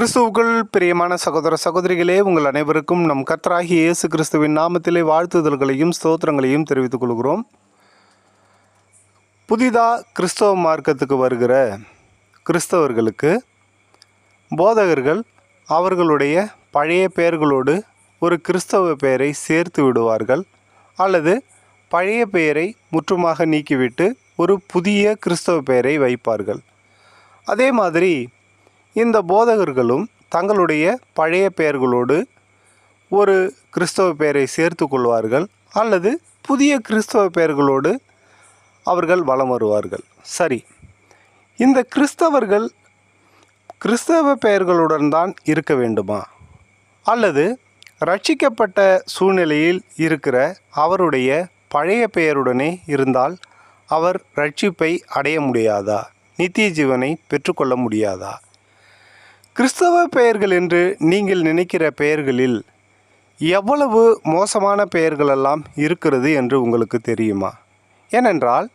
கிறிஸ்துவுக்குள் பிரியமான சகோதர சகோதரிகளே, உங்கள் அனைவருக்கும் நம் கர்த்தராகிய இயேசு கிறிஸ்துவின் நாமத்திலே வாழ்த்துதல்களையும் ஸ்தோத்திரங்களையும் தெரிவித்துக் கொள்கிறோம். புதிதாக கிறிஸ்தவ மார்க்கத்துக்கு வருகிற கிறிஸ்தவர்களுக்கு போதகர்கள் அவர்களுடைய பழைய பெயர்களோடு ஒரு கிறிஸ்தவ பெயரை சேர்த்து விடுவார்கள், அல்லது பழைய பெயரை முற்றுமாக நீக்கிவிட்டு ஒரு புதிய கிறிஸ்தவ பெயரை வைப்பார்கள். அதே மாதிரி இந்த போதகர்களும் தங்களுடைய பழைய பெயர்களோடு ஒரு கிறிஸ்தவ பெயரை சேர்த்து கொள்வார்கள், அல்லது புதிய கிறிஸ்தவ பெயர்களோடு அவர்கள் வலம் வருவார்கள். சரி, இந்த கிறிஸ்தவர்கள் கிறிஸ்தவ பெயர்களுடன் தான் இருக்க வேண்டுமா, அல்லது ரட்சிக்கப்பட்ட சூழ்நிலையில் இருக்கிற அவருடைய பழைய பெயருடனே இருந்தால் அவர் ரட்சிப்பை அடைய முடியாதா, நித்திய ஜீவனை பெற்றுக்கொள்ள முடியாதா? கிறிஸ்தவ பெயர்கள் என்று நீங்கள் நினைக்கிற பெயர்களில் எவ்வளவு மோசமான பெயர்களெல்லாம் இருக்கிறது என்று உங்களுக்கு தெரியுமா? ஏனென்றால்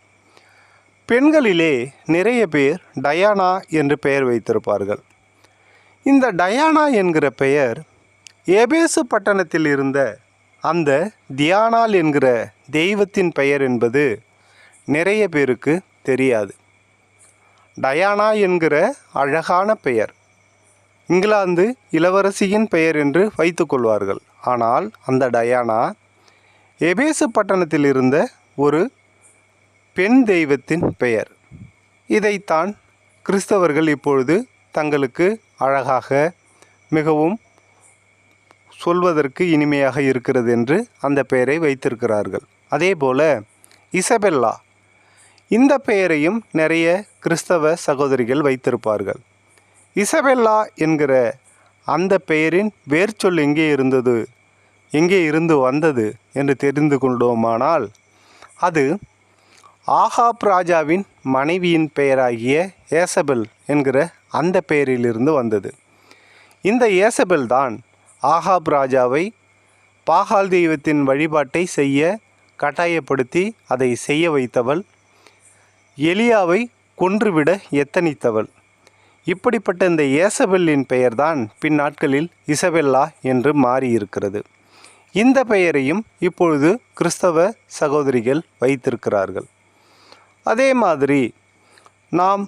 பெண்களிலே நிறைய பேர் டயானா என்று பெயர் வைத்திருப்பார்கள். இந்த டயானா என்கிற பெயர் எபேசு பட்டணத்தில் இருந்த அந்த தியானாள் என்கிற தெய்வத்தின் பெயர் என்பது நிறைய பேருக்கு தெரியாது. டயானா என்கிற அழகான பெயர் இங்கிலாந்து இளவரசியின் பெயர் என்று வைத்துக்கொள்வார்கள். ஆனால் அந்த டயானா எபேசு பட்டணத்தில் இருந்த ஒரு பெண் தெய்வத்தின் பெயர். இதைத்தான் கிறிஸ்தவர்கள் இப்பொழுது தங்களுக்கு அழகாக, மிகவும் சொல்வதற்கு இனிமையாக இருக்கிறது என்று அந்த பெயரை வைத்திருக்கிறார்கள். அதே போல இசபெல்லா, இந்த பெயரையும் நிறைய கிறிஸ்தவ சகோதரிகள் வைத்திருப்பார்கள். இசபெல்லா என்கிற அந்த பெயரின் வேர்ச்சொல் எங்கே இருந்து வந்தது என்று தெரிந்து கொண்டோமானால், அது ஆகாப் ராஜாவின் மனைவியின் பெயராகிய ஏசபெல் என்கிற அந்த பெயரிலிருந்து வந்தது. இந்த ஏசபெல் தான் ஆகாப் ராஜாவை பாகால் தெய்வத்தின் வழிபாட்டை செய்ய கட்டாயப்படுத்தி அதை செய்ய வைத்தவள், எலியாவை கொன்றுவிட எத்தனித்தவள். இப்படிப்பட்ட இந்த ஏசபெல்லின் பெயர்தான் பின் நாட்களில் இசபெல்லா என்று மாறியிருக்கிறது. இந்த பெயரையும் இப்பொழுது கிறிஸ்தவ சகோதரிகள் வைத்திருக்கிறார்கள். அதே மாதிரி நாம்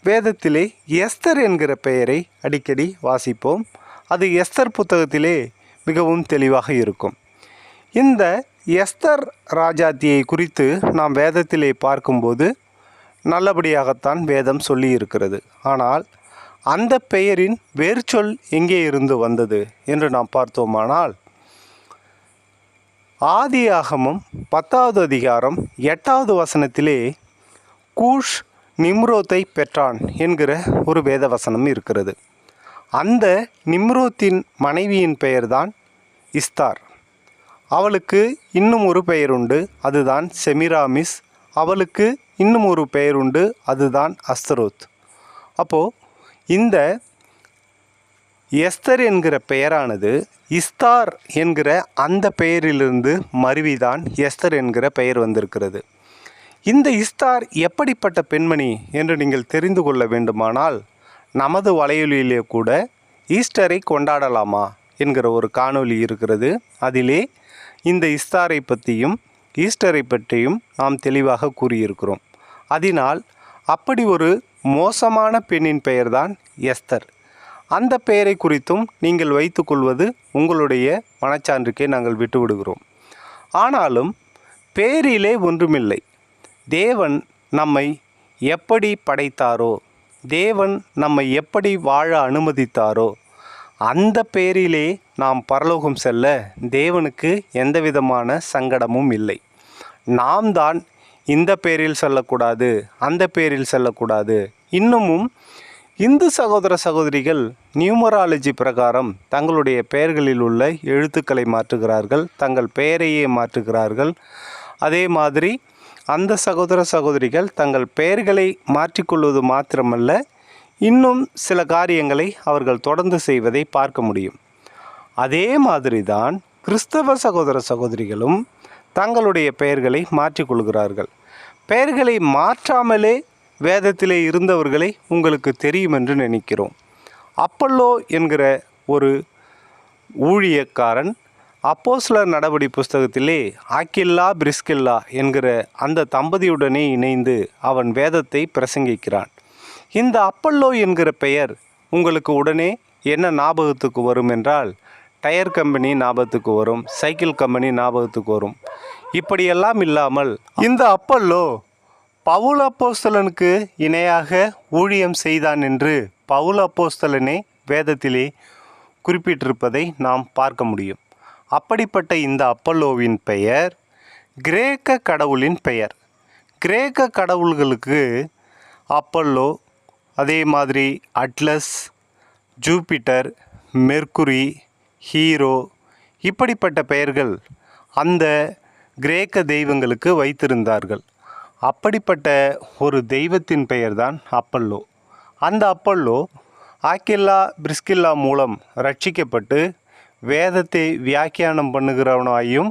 வேதத்திலே எஸ்தர் என்கிற பெயரை அடிக்கடி வாசிப்போம். அது எஸ்தர் புத்தகத்திலே மிகவும் தெளிவாக இருக்கும். இந்த எஸ்தர் ராஜாத்தியை குறித்து நாம் வேதத்திலே பார்க்கும்போது நல்லபடியாகத்தான் வேதம் சொல்லி இருக்கிறது. ஆனால் அந்த பெயரின் வேர்ச்சொல் எங்கே இருந்து வந்தது என்று நாம் பார்த்தோமானால், ஆதியாகமம் 10வது அதிகாரம் 8வது வசனத்திலே கூஷ் நிம்ரோத்தை பெற்றான் என்கிற ஒரு வேத வசனம் இருக்கிறது. அந்த நிம்ரோத்தின் மனைவியின் பெயர்தான் இஸ்தார். அவளுக்கு இன்னும் ஒரு பெயர் உண்டு, அதுதான் செமிராமிஸ். அவளுக்கு இன்னும் ஒரு பெயர் உண்டு, அதுதான் அஸ்தரோத். அப்போது இந்த எஸ்தர் என்கிற பெயரானது இஸ்தார் என்கிற அந்த பெயரிலிருந்து மருவிதான் எஸ்தர் என்கிற பெயர் வந்திருக்கிறது. இந்த இஸ்தார் எப்படிப்பட்ட பெண்மணி என்று நீங்கள் தெரிந்து கொள்ள வேண்டுமானால், நமது வலையொலியிலே கூட ஈஸ்டரை கொண்டாடலாமா என்கிற ஒரு காணொளி இருக்கிறது. அதிலே இந்த இஸ்தாரை பற்றியும் ஈஸ்டரை பற்றியும் நாம் தெளிவாக கூறியிருக்கிறோம். அதனால் அப்படி ஒரு மோசமான பெண்ணின் பெயர்தான் எஸ்தர். அந்த பெயரை குறித்தும் நீங்கள் வைத்துக்கொள்வது உங்களுடைய மனச்சான்றுக்கே நாங்கள் விட்டுவிடுகிறோம். ஆனாலும் பெயரிலே ஒன்றுமில்லை. தேவன் நம்மை எப்படி படைத்தாரோ, தேவன் நம்மை எப்படி வாழ அனுமதித்தாரோ, அந்த பெயரிலே நாம் பரலோகம் செல்ல தேவனுக்கு எந்தவிதமான சங்கடமும் இல்லை. நாம் தான் இந்த பெயரில் செல்லக்கூடாது, அந்த பெயரில் செல்லக்கூடாது. இன்னமும் இந்து சகோதர சகோதரிகள் நியூமராலஜி பிரகாரம் தங்களுடைய பெயர்களில் உள்ள எழுத்துக்களை மாற்றுகிறார்கள், தங்கள் பெயரையே மாற்றுகிறார்கள். அதே மாதிரி அந்த சகோதர சகோதரிகள் தங்கள் பெயர்களை மாற்றிக்கொள்வது மாத்திரமல்ல, இன்னும் சில காரியங்களை அவர்கள் தொடர்ந்து செய்வதை பார்க்க முடியும். அதே மாதிரி தான் கிறிஸ்தவ சகோதர சகோதரிகளும் தங்களுடைய பெயர்களை மாற்றிக்கொள்கிறார்கள். பெயர்களை மாற்றாமலே வேதத்திலே இருந்தவர்களை உங்களுக்கு தெரியும் என்று நினைக்கிறோம். அப்பல்லோ என்கிற ஒரு ஊழியக்காரன் அப்போஸ்தலர் நடபடி புஸ்தகத்திலே ஆக்கில்லா பிரிஸ்கில்லா என்கிற அந்த தம்பதியுடனே இணைந்து அவன் வேதத்தை பிரசங்கிக்கிறான். இந்த அப்பல்லோ என்கிற பெயர் உங்களுக்கு உடனே என்ன ஞாபகத்துக்கு வரும் என்றால், டயர் கம்பெனி ஞாபகத்துக்கு வரும், சைக்கிள் கம்பெனி ஞாபகத்துக்கு வரும். இப்படியெல்லாம் இல்லாமல் இந்த அப்பல்லோ பவுல் அப்போஸ்தலனுக்கு இணையாக ஊழியம் செய்தான் என்று பவுல் அப்போஸ்தலனே வேதத்திலே குறிப்பிட்டிருப்பதை நாம் பார்க்க முடியும். அப்படிப்பட்ட இந்த அப்பல்லோவின் பெயர் கிரேக்க கடவுளின் பெயர். கிரேக்க கடவுள்களுக்கு அப்பல்லோ, அதே மாதிரி அட்லஸ், ஜூபிட்டர், மெர்க்குரி, ஹீரோ, இப்படிப்பட்ட பெயர்கள் அந்த கிரேக்க தெய்வங்களுக்கு வைத்திருந்தார்கள். அப்படிப்பட்ட ஒரு தெய்வத்தின் பெயர்தான் அப்பல்லோ. அந்த அப்பல்லோ ஆக்கில்லா பிரிஸ்கில்லா மூலம் ரட்சிக்கப்பட்டு வேதத்தை வியாக்கியானம் பண்ணுகிறவனாயும்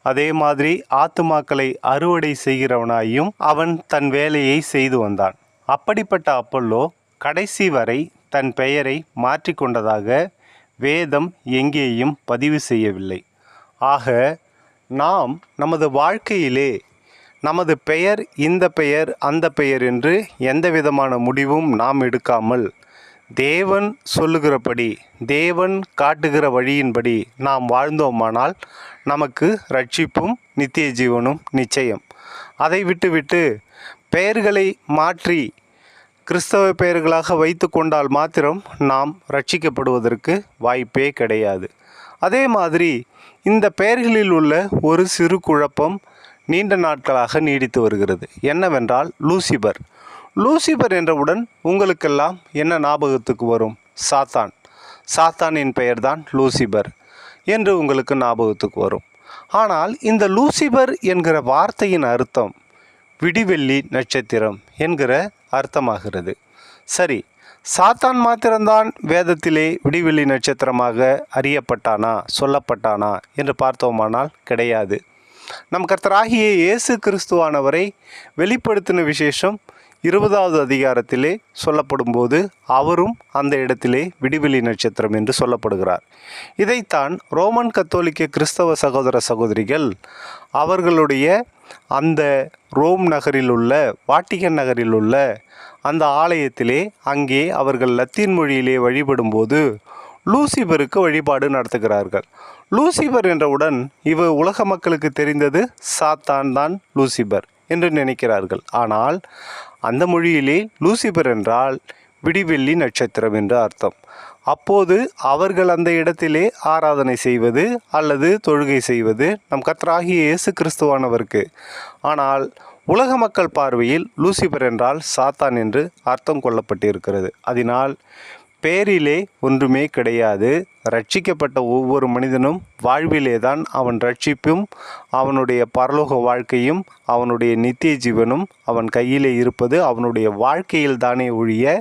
அதே மாதிரி ஆத்துமாக்களை அறுவடை செய்கிறவனாயும் அவன் தன் வேலையை செய்து வந்தான். அப்படிப்பட்ட அப்பல்லோ கடைசி வரை தன் பெயரை மாற்றிக்கொண்டதாக வேதம் எங்கேயும் பதிவு செய்யவில்லை. ஆக நாம் நமது வாழ்க்கையிலே நமது பெயர் இந்த பெயர் அந்த பெயர் என்று எந்த விதமான முடிவும் நாம் எடுக்காமல் தேவன் சொல்லுகிறபடி, தேவன் காட்டுகிற வழியின்படி நாம் வாழ்ந்தோமானால் நமக்கு ரட்சிப்பும் நித்திய ஜீவனும் நிச்சயம். அதை விட்டுவிட்டு பெயர்களை மாற்றி கிறிஸ்தவ பெயர்களாக வைத்து கொண்டால் மாத்திரம் நாம் ரட்சிக்கப்படுவதற்கு வாய்ப்பே கிடையாது. அதே மாதிரி இந்த பெயர்களில் உள்ள ஒரு சிறு குழப்பம் நீண்ட நாட்களாக நீடித்து வருகிறது. என்னவென்றால் லூசிபர். லூசிபர் என்றவுடன் உங்களுக்கெல்லாம் என்ன ஞாபகத்துக்கு வரும்? சாத்தான். சாத்தானின் பெயர்தான் லூசிபர் என்று உங்களுக்கு ஞாபகத்துக்கு வரும். ஆனால் இந்த லூசிபர் என்கிற வார்த்தையின் அர்த்தம் விடிவெள்ளி நட்சத்திரம் என்கிற அர்த்தமாகிறது. சரி, சாத்தான் மாத்திரம்தான் வேதத்திலே விடிவெள்ளி நட்சத்திரமாக அறியப்பட்டானா, சொல்லப்பட்டானா என்று பார்த்தோமானால் கிடையாது. நம் கர்த்தராகிய இயேசு கிறிஸ்துவானவரை வெளிப்படுத்தின விசேஷம் 20வது அதிகாரத்திலே சொல்லப்படும்போது அவரும் அந்த இடத்திலே விடிவெள்ளி நட்சத்திரம் என்று சொல்லப்படுகிறார். இதைத்தான் ரோமன் கத்தோலிக்க கிறிஸ்தவ சகோதர சகோதரிகள் அவர்களுடைய அந்த ரோம் நகரில் உள்ள, வாட்டிகன் நகரில் உள்ள அந்த ஆலயத்திலே அங்கே அவர்கள் லத்தீன் மொழியிலே வழிபடும்போது லூசிபருக்கு வழிபாடு நடத்துகிறார்கள். லூசிபர் என்றவுடன் உலக மக்களுக்கு தெரிந்தது சாத்தான் தான் லூசிபர் என்று நினைக்கிறார்கள். ஆனால் அந்த மொழியிலே லூசிபர் என்றால் விடிவெள்ளி நட்சத்திரம் என்று அர்த்தம். அப்போது அவர்கள் அந்த இடத்திலே ஆராதனை செய்வது அல்லது தொழுகை செய்வது நம் கர்த்தராகிய இயேசு கிறிஸ்துவானவருக்கு. ஆனால் உலக மக்கள் பார்வையில் லூசிபர் என்றால் சாத்தான் என்று அர்த்தம் கொள்ளப்பட்டிருக்கிறது. அதனால் பேரிலே ஒன்றுமே கிடையாது. ரட்சிக்கப்பட்ட ஒவ்வொரு மனிதனும் வாழ்விலே தான் அவன் ரட்சிப்பும் அவனுடைய பரலோக வாழ்க்கையும் அவனுடைய நித்திய ஜீவனும் அவன் கையிலே இருப்பது அவனுடைய வாழ்க்கையில் தானே ஒழிய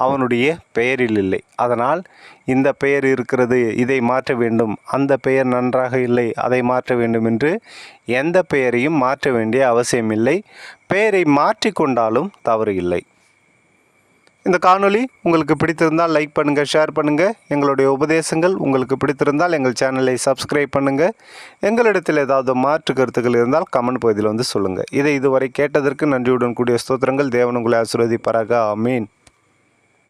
அவனுடைய பெயரில் இல்லை. அதனால் இந்த பெயர் இருக்கிறது, இதை மாற்ற வேண்டும், அந்த பெயர் நன்றாக இல்லை, அதை மாற்ற வேண்டும் என்று எந்த பெயரையும் மாற்ற வேண்டிய அவசியமில்லை. பெயரை மாற்றிக்கொண்டாலும் தவறு இல்லை. இந்த காணொளி உங்களுக்கு பிடித்திருந்தால் லைக் பண்ணுங்கள், ஷேர் பண்ணுங்கள். எங்களுடைய உபதேசங்கள் உங்களுக்கு பிடித்திருந்தால் எங்கள் சேனலை சப்ஸ்கிரைப் பண்ணுங்கள். எங்களிடத்தில் ஏதாவது மாற்று கருத்துக்கள் இருந்தால் கமெண்ட் பகுதியில் வந்து சொல்லுங்கள். இதை இதுவரை கேட்டதற்கு நன்றியுடன் கூடிய ஸ்தோத்திரங்கள். தேவன் உங்களை ஆசீர்வதிப்பாராக. ஆமீன்.